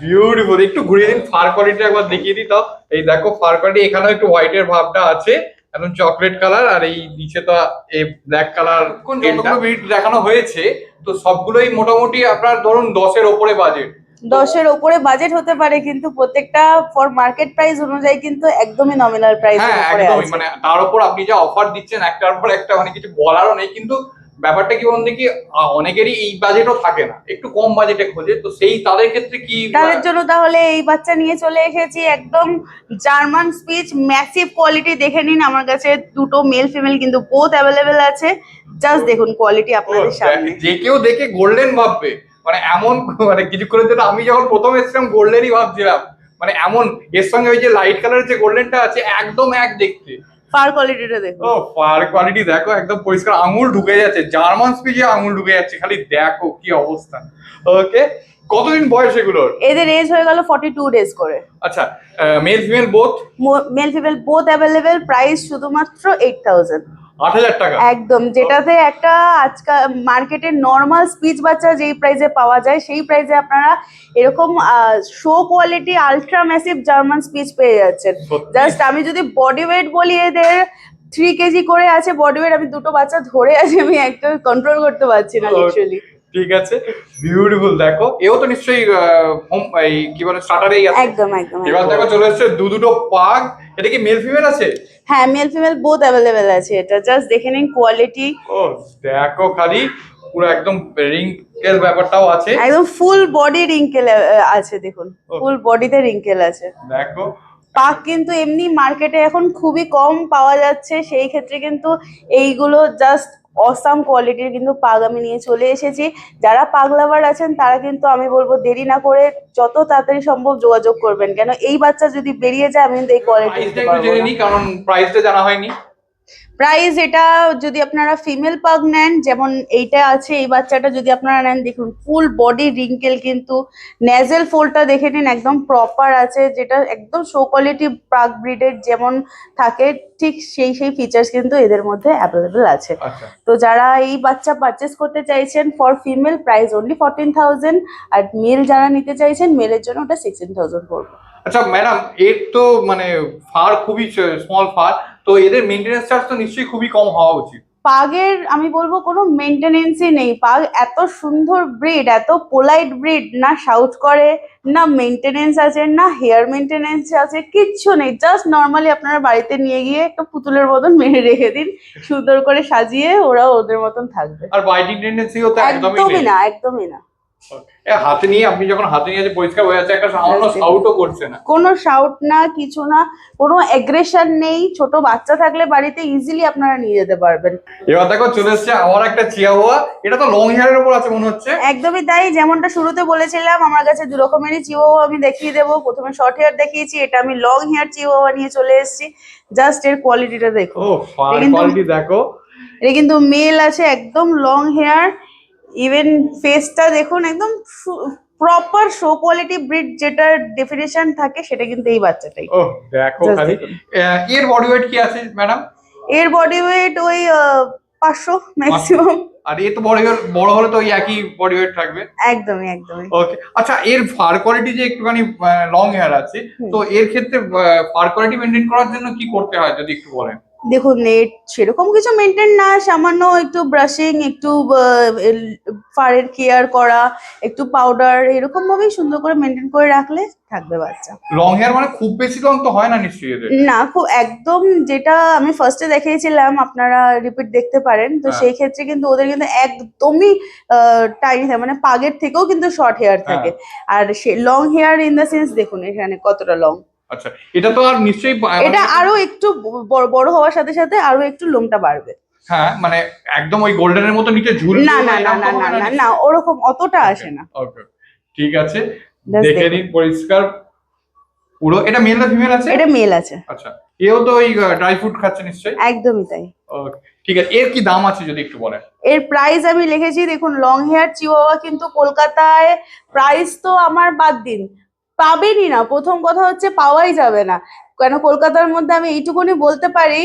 বিউটিফুল। একটু ঘুরিয়ে দিন, ফার কোয়ালিটি একবার দেখিয়ে দিই। তাও এই দেখো ফার কোয়ালিটি, এখানেও একটু হোয়াইটের ভাবটা আছে, একদম চকলেট কালার, আর এই নিচে তো এই ব্ল্যাক কালার। যতগুলো ব্রিড দেখানো হয়েছে তো সবগুলোই মোটামুটি আপনার ধরুন 10-এর ওপরে বাজেট। 10-এর ওপরে বাজেট হতে পারে, কিন্তু প্রত্যেকটা ফর মার্কেট প্রাইস অনুযায়ী কিন্তু একদমই নমিনাল প্রাইস হ্যাঁ, উপরে একদমই। আছে। মানে তার উপর আপনি যা অফার দিচ্ছেন একটার পর একটা, মানে কিছু বলারও নেই। কিন্তু ব্যাপারটা কি বলুন দেখি, অনেকেরই এই বাজেটও থাকে না, একটু কম বাজেটে খোঁজে, তো সেই তাদের ক্ষেত্রে কি? তাদের জন্য তাহলে এই বাচ্চা নিয়ে চলে এসেছি, একদম জার্মান স্পিচ, ম্যাসিভ কোয়ালিটি। দেখে নিন, আমার কাছে দুটো মেল ফিমেল কিন্তু বোথ অ্যাভেলেবেল আছে। জাস্ট দেখুন কোয়ালিটি আপনাদের সামনে। যে কেউ দেখে গোল্ডেন ভাববে, মানে এমন, মানে কিছুক্ষণের জন্য আমি যখন প্রথম এসেছিলাম গোল্ডেনই ভাবছিলাম। মানে এমন, এর সঙ্গে ওই যে লাইট কালারের যে গোল্ডেনটা আছে একদম এক দেখতে, ফার কোয়ালিটিটা দেখুন। ও ফার কোয়ালিটি দেখো, একদম পরিষ্কার, আঙুল ঢুকে যাচ্ছে, জার্মান স্পিচে আঙুল ঢুকে যাচ্ছে, খালি দেখো কি অবস্থা। ওকে, কতদিন বয়স এগুলোর? এদের এজ হয়ে গেল 42 ডেজ করে। আচ্ছা, male female both? Male female both available. Price শুধুমাত্র 8000। 8000 টাকা একদম, যেটাতে একটা আজকাল মার্কেটে নর্মাল স্পিচ বাচ্চা যেই প্রাইসে পাওয়া যায় সেই প্রাইসে আপনারা এরকম show quality ultra massive German speech পেয়ে যাচ্ছেন। সত্যি? জাস্ট আমি যদি বডি ওয়েট বলি, এদের 3 কেজি করে আছে বডি ওয়েট। আমি দুটো বাচ্চা ধরে আছি, আমি একটা কন্ট্রোল করতে পারছি না লিটারালি। ঠিক আছে, বিউটিফুল। দেখো এও তো নিশ্চয়ই এই কি বলে স্টার্টারেই আছে। একদম একদম এবার দেখো চলে এসেছে দুটো পাগ। এটা কি মেল ফিমেল আছে? হ্যাঁ, মেল ফিমেল বোথ অ্যাভেলেবেল আছে। এটা জাস্ট দেখে নিন কোয়ালিটি। ও দেখো খালি পুরো একদম রিঙ্কেল ব্যাপারটাও আছে, একদম ফুল বডি রিঙ্কেল আছে, দেখুন ফুল বডিতে রিঙ্কেল আছে। দেখো পাক কিন্তু এমনি মার্কেটে এখন খুবই কম পাওয়া যাচ্ছে, সেই ক্ষেত্রে কিন্তু এইগুলো জাস্ট অসাম কোয়ালিটির কিন্তু পাগ আমি নিয়ে চলে এসেছি। যারা পাগ লাভার আছেন তারা কিন্তু আমি বলবো দেরি না করে যত তাড়াতাড়ি সম্ভব যোগাযোগ করবেন, কেন এই বাচ্চা যদি বেরিয়ে যায় আমি কিন্তু এই কোয়ালিটি প্রাইসটা দিতে একটু পারবো জেনে না। নিই, কারণ প্রাইসটা জানা হয়নি। প্রাইস এটা যদি আপনারা ফিমেল পাগ নেন, যেমন এইটা আছে, এই বাচ্চাটা যদি আপনারা নেন, দেখুন ফুল বডি রিঙ্কেল, কিন্তু নেজেল ফোল্ডটা দেখে নিন একদম প্রপার আছে, যেটা একদম শো কোয়ালিটি পাগ ব্রিডের যেমন থাকে ঠিক সেই ফিচার্স কিন্তু এদের মধ্যে অ্যাভেলেবেল আছে। আচ্ছা, তো যারা এই বাচ্চা পারচেস করতে চাইছেন ফর ফিমেল প্রাইস অনলি 14,000, আর মেল যারা নিতে চাইছেন মেলের জন্য ওটা 16,000 পড়বে। আচ্ছা ম্যাডাম, এর তো মানে ফার খুবই স্মল ফার, তো এদের মেইনটেনেন্স চার্জ তো নিশ্চয়ই খুবই কম হওয়া উচিত। পাগের আমি বলবো কোনো মেনটেনেন্সই নেই। পাগ এত সুন্দর ব্রিড, এত পোলাইট ব্রিড, না শাউট করে, না মেনটেনেন্স আছে, না হেয়ার মেনটেনেন্স আছে, কিচ্ছু নেই। জাস্ট নর্মালি আপনারা বাড়িতে নিয়ে গিয়ে একটা পুতুলের মতন মেরে রেখে দিন, সুন্দর করে সাজিয়ে ওরা ওদের মতন থাকবে। আর বাইটিং টেন্ডেন্সিও তো একদমই একদমই নেই। না, একদমই না। হাতে নিয়ে আপনি যখন হাতে নিয়ে যে পরিষ্কার হয়ে যাচ্ছে, একটা সামান্য শাউটও করছে না। কোনো শাউট না, কিছু না, কোনো এগ্রেশন নেই। ছোট বাচ্চা থাকলে বাড়িতে ইজিলি আপনারা নিয়ে যেতে পারবেন। এবার দেখো চলে এসছে আমার একটা চিয়াহুয়া। এটা তো লং হেয়ারের উপর আছে মনে হচ্ছে। একদমই তাই, যেমনটা শুরুতে বলেছিলাম আমার কাছে দু রকমেরই চিওয়াওয়া আমি দেখিয়ে দেবো। প্রথমে শর্ট হেয়ার দেখিয়েছি, এটা আমি লং হেয়ার চিওয়াওয়া নিয়ে চলে এসেছি। জাস্ট এর কোয়ালিটিটা দেখো, ও ফার এটা কিন্তু কোয়ালিটি দেখো। এটা কিন্তু মেল আছে, একদম লং হেয়ার। ইভেন ফেসটা দেখুন, একদম প্রপার শো কোয়ালিটি ব্রিড যেটার ডেফিনেশন থাকে সেটা কিন্তু এই বাচ্চাটাই। ও দেখো Just খালি। দেখুন। এর বডি ওয়েট কি আছে ম্যাডাম? এর বডি ওয়েট ওই 500 ম্যাক্সিমাম। আর এ তো বড় হলে তো ওই একই বডি ওয়েট থাকবে। একদমই একদমই। ওকে, আচ্ছা এর ফার কোয়ালিটি যে একটুখানি লং হেয়ার আছে, তো এর ক্ষেত্রে ফার কোয়ালিটি মেনটেন করার জন্য কি করতে হয় যদি একটু বলেন? দেখুন, সেরকম কিছু মেনটেন না, সামান্য একটু ব্রাশিং, একটু ফারের কেয়ার করা, একটু পাউডার, এরকম ভাবেই সুন্দর করে মেনটেন করে রাখলে থাকবে বাচ্চা। লং হেয়ার মানে খুব বেশি লং তো হয় না নিশ্চয়ই এদের? না, খুব একদম, যেটা আমি ফার্স্টে দেখিয়েছিলাম আপনারা রিপিট দেখতে পারেন, তো হ্যাঁ। সেই ক্ষেত্রে কিন্তু ওদের কিন্তু একদমই টাইনি থাকে, মানে পাগের থেকেও কিন্তু শর্ট হেয়ার থাকে। আর সে long hair in the sense দেখুন এখানে কতটা লং। আচ্ছা, এটা তো আর নিশ্চয়ই এটা আরো একটু বড় হওয়ার সাথে সাথে আরো একটু লোমটা বাড়বে। হ্যাঁ, মানে একদম ওই গোল্ডেনের মতো নিচে ঝুল না না না না না না না, ওরকম অতটা আসে না। ওকে, ঠিক আছে, Just দেখে দেখুন। নিন পরিষ্কার পুরো। এটা মেল না ফিমেল আছে? এটা মেল আছে। আচ্ছা, এও তো ওই ড্রাই ফ্রুট খাচ্ছে নিশ্চয়ই। একদমই তাই। ওকে, ঠিক আছে, এর কি দাম আছে যদি একটু বলেন? এর প্রাইস আমি লিখেছি, দেখুন লং হেয়ার চিওয়াওয়া কিন্তু কলকাতায় প্রাইস তো আমার বাদ দিন, পাবেনই না। প্রথম কথা হচ্ছে পাওয়াই যাবে না, কেন কলকাতার মধ্যে আমি এইটুকুনি বলতে পারি,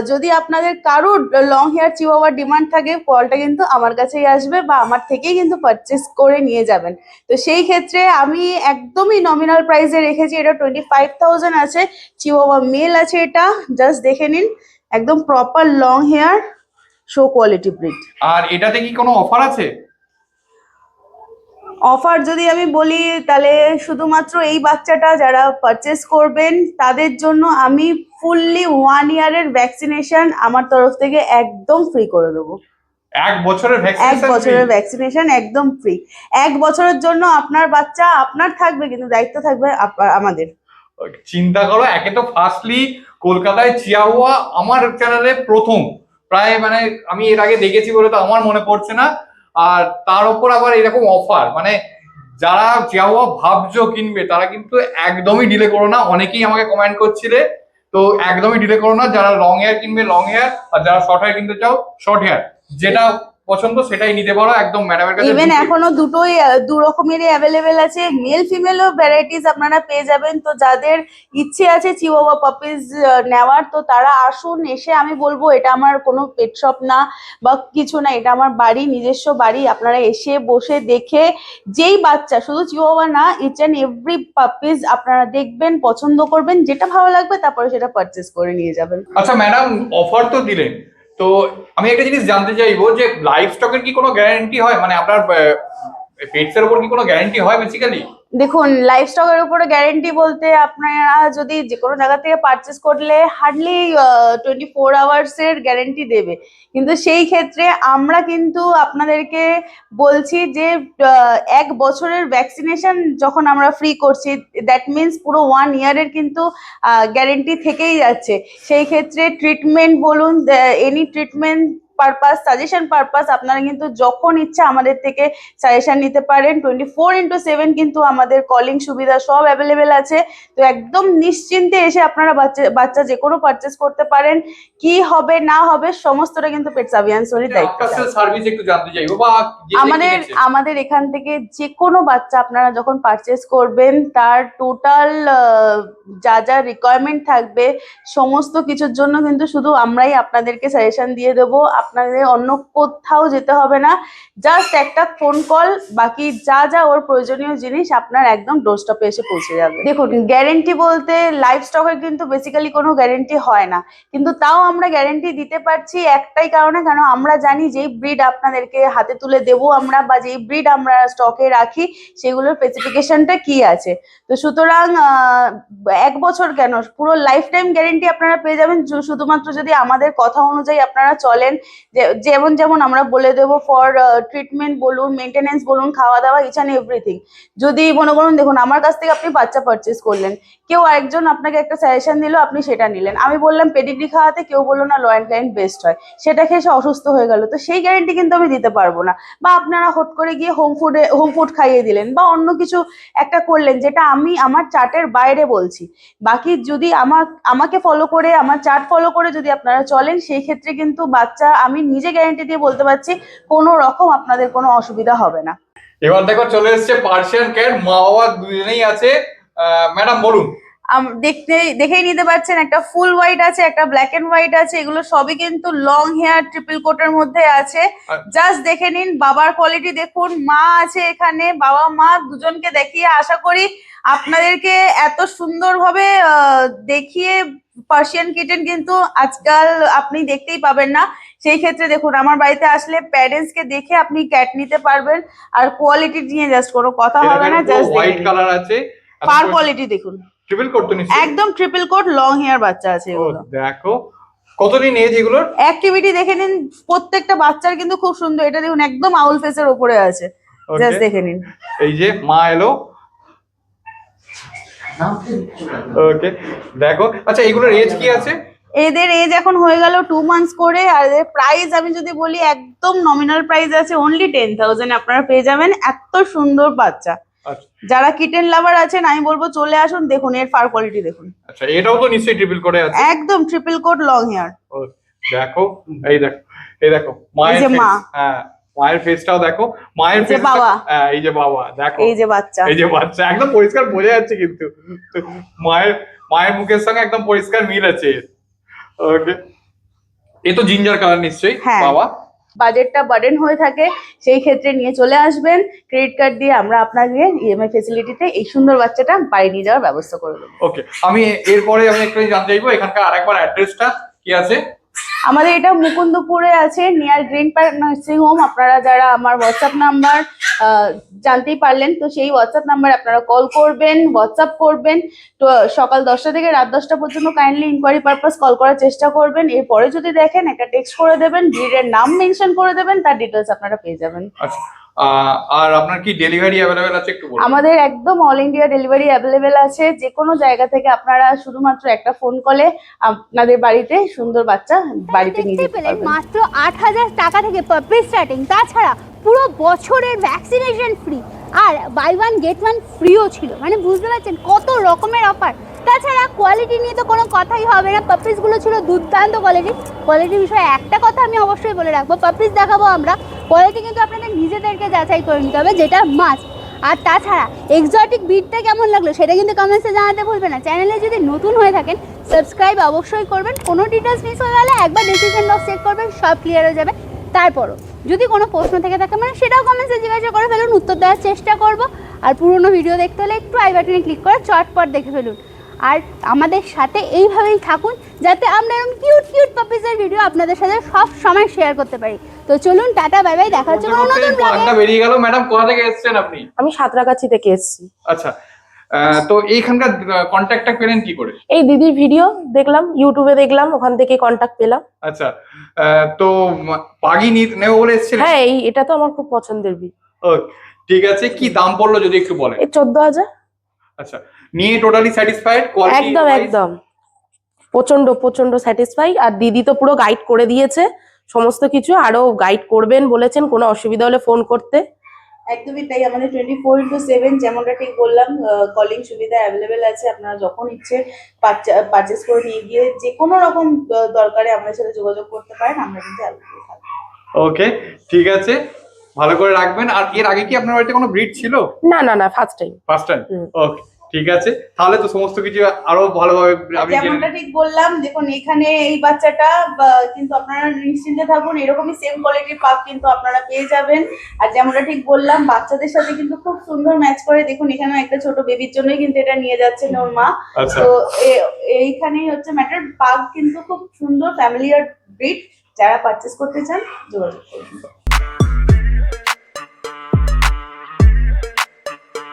যদি আপনাদের কারোর লং হেয়ার চিওয়াওয়ার ডিমান্ড থাকে কলটা কিন্তু আমার কাছেই আসবে, বা আমার থেকেই কিন্তু পারচেস করে নিয়ে যাবেন। তো সেই ক্ষেত্রে আমি একদমই নমিনাল প্রাইসে রেখেছি। এটা 25,000 আছে, চিওয়াওয়া মেল আছে। এটা জাস্ট দেখে নিন, একদম proper long hair show quality breed. আর এটাতে কি কোনো অফার আছে? অফার যদি আমি বলি তাহলে শুধুমাত্র এই বাচ্চাটা যারা পারচেস করবেন তাদের জন্য আমি ফুললি 1 ইয়ারের ভ্যাকসিনেশন আমার তরফ থেকে একদম ফ্রি করে দেবো। 1 বছরের 1 ভ্যাকসিনেশন? বছরের ভ্যাকসিনেশন একদম ফ্রি। 1 বছরের জন্য আপনার বাচ্চা আপনার থাকবে, কিন্তু দায়িত্ব থাকবে আমাদের। চিন্তা করো, একে তো ফার্স্টলি কলকাতায় চিয়াহুয়া আমার চ্যানেলে প্রথম, প্রায় মানে আমি এর আগে দেখেছি বলে তো আমার মনে পড়ছে না। আর তার উপর আবার এরকম অফার, মানে যারা চিয়াহুয়া ভাবছো কিনবে তারা কিন্তু একদমই ডিলে করো না। অনেকেই আমাকে কমেন্ট করছিলে, তো তো একদমই ডিলে করো না, যারা লং হেয়ার কিনবে লং হেয়ার, আর যারা শর্ট হেয়ার কিনতে চাও শর্ট হেয়ার, যেটা পছন্দ সেটাই নিতে পারো একদম ম্যাডামের কাছে। ইভেন এখনো দুটোই দু রকমেরই অ্যাভেলেবেল আছে, মেল ফিমেলও ভ্যারাইটিস আপনারা পেয়ে যাবেন। তো যাদের ইচ্ছে আছে চিওয়াওয়া পাপিজ নেওয়ার, তো তারা আসুন। এসে আমি বলবো এটা আমার কোনো পেট শপ না বা কিছু না, এটা আমার বাড়ি, নিজস্ব বাড়ি। আপনারা এসে বসে দেখে যেই বাচ্চা, শুধু চিওয়াওয়া না, ইচ অ্যান্ড এভরি পাপিজ আপনারা দেখবেন, পছন্দ করবেন, যেটা ভালো লাগবে তারপরে সেটা পারচেস করে নিয়ে যাবেন। আচ্ছা ম্যাডাম, অফার তো দিলেন, তো আমি একটা জিনিস জানতে চাইবো যে লাইভ স্টকের কি কোনো গ্যারান্টি হয়, মানে আপনার পেটস এর উপর কি কোনো গ্যারান্টি হয় বেসিক্যালি? দেখুন, লাইফ স্টকের উপরে গ্যারেন্টি বলতে আপনারা যদি যে কোনো জায়গা থেকে পারচেস করলে হার্ডলি 24 আওয়ার্স এর গ্যারেন্টি দেবে, কিন্তু সেই ক্ষেত্রে আমরা কিন্তু আপনাদেরকে বলছি যে 1 বছরের ভ্যাকসিনেশন যখন আমরা ফ্রি করছি, দ্যাট মিনস পুরো 1 ইয়ারের কিন্তু গ্যারেন্টি থেকেই যাচ্ছে। সেই ক্ষেত্রে ট্রিটমেন্ট বলুন, any treatment purpose, suggestion purpose, আপনারা কিন্তু যখন ইচ্ছা আমাদের থেকে সাজেশন নিতে পারেন। 24x7 কিন্তু আমাদের কলিং সুবিধা সব অ্যাভেলেবেল আছে। তো একদম নিশ্চিন্তে এসে আপনারা বাচ্চা যে কোনো পারচেস করতে পারেন। কি হবে না হবে সমস্তটা কিন্তু পেটস আভিয়ান্সেরই দায়িত্ব। আফটার সার্ভিস একটু জানতে চাইবো, বা আমাদের এখান থেকে যে কোনো বাচ্চা আপনারা যখন পারচেস করবেন, তার টোটাল যা যা রিকোয়ারমেন্ট থাকবে সমস্ত কিছুর জন্য কিন্তু শুধু আমরাই আপনাদেরকে সাজেশন দিয়ে দেবো। আপনাদের অন্য কোথাও যেতে হবে না, জাস্ট একটা ফোন কল, বাকি যা যা ওর প্রয়োজনীয় জিনিস আপনার একদম ডোরস্টপে এসে পৌঁছে যাবে। দেখুন, গ্যারেন্টি বলতে লাইভ স্টকের কিন্তু বেসিক্যালি কোনো গ্যারেন্টি হয় না, কিন্তু তাও আমরা গ্যারেন্টি দিতে পারছি একটাই কারণে, কারণ আমরা জানি যেই ব্রিড আপনাদেরকে হাতে তুলে দেবো আমরা, বা যেই ব্রিড আমরা স্টকে রাখি সেগুলোর স্পেসিফিকেশনটা কি আছে। তো সুতরাং 1 বছর কেন, পুরো লাইফ টাইম গ্যারেন্টি আপনারা পেয়ে যাবেন, শুধুমাত্র যদি আমাদের কথা অনুযায়ী আপনারা চলেন। যেমন যেমন আমরা বলে দেবো, ফর ট্রিটমেন্ট বলুন, মেনটেনেন্স বলুন, খাওয়া দাওয়া, ইচ অ্যান্ড এভরিথিং। যদি মনে করুন, দেখুন আমার কাছ থেকে আপনি বাচ্চা পারচেস করলেন, কেউ আরেকজন আপনাকে একটা সাজেশন দিল, আপনি সেটা নিলেন। আমি বললাম পেডিগ্রি খাওয়াতে, কেউ বললো না লো অ্যান্ড ক্লাইন বেস্ট হয়, সেটা খেয়ে সে অসুস্থ হয়ে গেল, তো সেই গ্যারেন্টি কিন্তু আমি দিতে পারবো না। বা আপনারা হট করে গিয়ে হোম ফুড খাইয়ে দিলেন, বা অন্য কিছু একটা করলেন যেটা আমি আমার চার্টের বাইরে বলছি। বাকি যদি আমাকে ফলো করে, আমার চার্ট ফলো করে যদি আপনারা চলেন, সেই ক্ষেত্রে কিন্তু বাচ্চা, আমি নিজে গ্যারেন্টি দিয়ে বলতে পারছি, কোনো রকম আপনাদের কোনো অসুবিধা হবে না। এবার দেখো চলে এসেছে পার্সিয়ান ক্যাট, মা বাবা দুজনেই আছে। ম্যাডাম বলুন। দেখেই নিতে পারছেন, একটা ফুল হোয়াইট আছে, একটা ব্ল্যাক এন্ড হোয়াইট আছে। এগুলো সবই কিন্তু লং হেয়ার ট্রিপল কোটের মধ্যে আছে। জাস্ট দেখে নিন, বাবার কোয়ালিটি দেখুন, মা আছে এখানে, বাবা মা দুজনকে দেখিয়ে আশা করি আপনাদেরকে এত সুন্দরভাবে দেখিয়ে পার্সিয়ান কিটেন কিন্তু আজকাল আপনি দেখতেই পাবেন না। সেই ক্ষেত্রে দেখুন, আমার বাড়িতে আসলে প্যারেন্টস কে দেখে আপনি ক্যাট নিতে পারবেন, আর কোয়ালিটি নিয়ে জাস্ট কোনো কথা হবে না। জাস্ট হোয়াইট কালার আছে, পার কোয়ালিটি দেখুন, ট্রিপল কোট তো নিশ্চয়ই, একদম ট্রিপল কোট লং হেয়ার বাচ্চা আছে এগুলো। দেখো কতদিন এজ এগুলোর, অ্যাক্টিভিটি দেখে নিন, প্রত্যেকটা বাচ্চার কিন্তু খুব সুন্দর। এটা দেখুন একদম আউল ফেসের উপরে আছে, জাস্ট দেখে নিন। এই যে মা এলো, ওকে দেখো। আচ্ছা এগুলোর এজ কি আছে? এদের এজ এখন হয়ে গেল 2 মান্থস করে। আর এদের প্রাইস আমি যদি বলি, একদম নমিনাল প্রাইস আছে অনলি 10,000 আপনারা পেয়ে যাবেন এত সুন্দর বাচ্চা। যারা কিটেন লাভার আছেন, আমি বলবো চলে আসুন, দেখুন এর ফার কোয়ালিটি দেখুন। আচ্ছা এটাও তো নিশ্চয়ই ট্রিপল কোটে আছে, একদম ট্রিপল কোট লং হেয়ার। দেখো এই দেখো, এই দেখো মায়ের যে মা, হ্যাঁ মায়ের ফেসটাও দেখো, মায়ের ফেস, বাবা, এই যে বাবা, দেখো এই যে বাচ্চা, এই যে বাচ্চা, একদম পরিষ্কার বোঝা যাচ্ছে কিন্তু মায়ের মুখের সঙ্গে একদম পরিষ্কার মিল আছে। ওকে, এ তো জিঞ্জার কালার নিশ্চয়ই বাবা। বাজেটটা বার্ডেন হয়ে থাকে, সেই ক্ষেত্রে নিয়ে চলে আসবেন ক্রেডিট কার্ড দিয়ে, আমরা আপনাকে ইএমআই ফেসিলিটিতে এই সুন্দর বাচ্চাটা বাড়ি নিয়ে যাওয়ার ব্যবস্থা করে দেবো। ওকে, আমি এরপরে একটু জানতে চাইবো এখানকার আরেকবার অ্যাড্রেসটা কি আছে। আমাদের এটা মুকুন্দপুরে আছে, near green park nursing home. আপনারা যারা আমার হোয়াটসঅ্যাপ নাম্বার জানতেই পারলেন, তো সেই হোয়াটসঅ্যাপ নাম্বারে আপনারা কল করবেন, হোয়াটসঅ্যাপ করবেন। তো সকাল 10টা থেকে রাত 10টা পর্যন্ত কাইন্ডলি ইনকোয়ারি পারপাস কল করার চেষ্টা করবেন। এরপরে যদি দেখেন, একটা টেক্সট করে দেবেন, ব্রিডের নাম মেনশন করে দেবেন, তার ডিটেলস আপনারা পেয়ে যাবেন। আচ্ছা, আর আপনার কি ডেলিভারি অ্যাভেলেবেল আছে একটু বলুন। আমাদের একদম অল ইন্ডিয়া ডেলিভারি অ্যাভেলেবেল আছে। যে কোনো জায়গা থেকে আপনারা শুধুমাত্র একটা ফোন কলে আপনাদের বাড়িতে সুন্দর বাচ্চা বাড়িতে নিয়ে যেতে পারবেন। মাত্র 8,000 টাকা থেকে পাপি স্টার্টিং। তাছাড়া পুরো বছরের ভ্যাকসিনেশন ফ্রি, আর বাই ওয়ান গেট ওয়ান ফ্রিও ছিল। মানে বুঝতে পারছেন কত রকমের অফার। তাছাড়া কোয়ালিটি নিয়ে তো কোনো কথাই হবে না, পাপিস গুলো ছিল দুর্দান্ত কোয়ালিটির বিষয়ে একটা কথা আমি অবশ্যই বলে রাখবো, পাপিস দেখাবো আমরা, কোয়ালিটি কিন্তু আপনাদের নিজেদেরকে যাচাই করে নিতে হবে, যেটা মাস্ট। আর তাছাড়া এক্সোটিক ব্রিডটা কেমন লাগলো সেটা কিন্তু কমেন্টসে জানাতে ভুলবেন না। চ্যানেলে যদি নতুন হয়ে থাকেন সাবস্ক্রাইব অবশ্যই করবেন, কোনো ডিটেলস মিস হয়ে গেলে একবার ডিসক্রিপশন বক্স চেক করবেন, সব ক্লিয়ার হয়ে যাবে। তারপরও যদি কোনো প্রশ্ন থেকে থাকে মানে সেটাও কমেন্টসে জিজ্ঞাসা করে ফেলুন, উত্তর দেওয়ার চেষ্টা করব। আর পুরনো ভিডিও দেখতে হলে একটু আই বাটনে ক্লিক করে চটপট দেখে ফেলুন। আর আমাদের সাথে এইভাবেই থাকুন যাতে আমরা এরকম কিউট পাপিসের ভিডিও আপনাদের সাথে সব সময় শেয়ার করতে পারি। তো চলুন, টাটা, বাই বাই, দেখা হচ্ছে কোনো নতুন ব্লগে। বেরিয়ে গেল। ম্যাডাম কোথা থেকে এসেছেন আপনি? আমি সাঁতরাগাছি থেকে এসেছি। আচ্ছা, তো এইখানকার কন্ট্যাক্টটা পেলেন কি করে? এই দিদির ভিডিও দেখলাম, ইউটিউবে দেখলাম, ওখান থেকে কন্টাক্ট পেলাম। আচ্ছা, তো পাগি নেবো বলে এসেছিলেন? হ্যাঁ, এটা তো আমার খুব পছন্দের ভিডিও। ঠিক আছে, কি দাম পড়লো যদি একটু বলেন? এই 14,000। আচ্ছা, নিয়ে টোটালি স্যাটিসফাইড? একদম একদম প্রচন্ড স্যাটিসফাই। আর দিদি তো পুরো গাইড করে দিয়েছে সমস্ত কিছু, আরো গাইড করবেন বলেছেন, কোনো অসুবিধা হলে ফোন করতে। একদমই তাই, আমাদের 24/7 যেমনটা ঠিক বললাম, কলিং সুবিধা অ্যাভেলেবেল আছে। আপনারা যখন ইচ্ছে পারচেস করে নিয়ে গিয়ে যে কোনো রকম দরকারে আমাদের সাথে যোগাযোগ করতে পারেন, আমরা কিন্তু অ্যাভেলেবেল থাকবো। ওকে, ঠিক আছে, ভালো করে রাখবেন। আর এর আগে কি আপনার বাড়িতে কোনো ব্রিড ছিল? না, first time. First time? Okay, ঠিক আছে, তাহলে তো সমস্ত কিছু আরো ভালোভাবে আপনি যেমনটা ঠিক বললাম, দেখুন এখানে এই বাচ্চাটা কিন্তু আপনারা নিশ্চিন্তে থাকুন, এরকমই সেম কোয়ালিটির পাপ কিন্তু আপনারা পেয়ে যাবেন। আর যেমনটা ঠিক বললাম, বাচ্চাদের সাথে কিন্তু খুব সুন্দর ম্যাচ করে। দেখুন এখানে একটা ছোট বেবির জন্যই কিন্তু এটা নিয়ে যাচ্ছেন ওর মা। আচ্ছা, তো এইখানেই হচ্ছে ম্যাটার, পাগ কিন্তু খুব সুন্দর ফ্যামিলিয়ার ব্রিড। যারা পারচেস করতে চান যোগাযোগ করুন।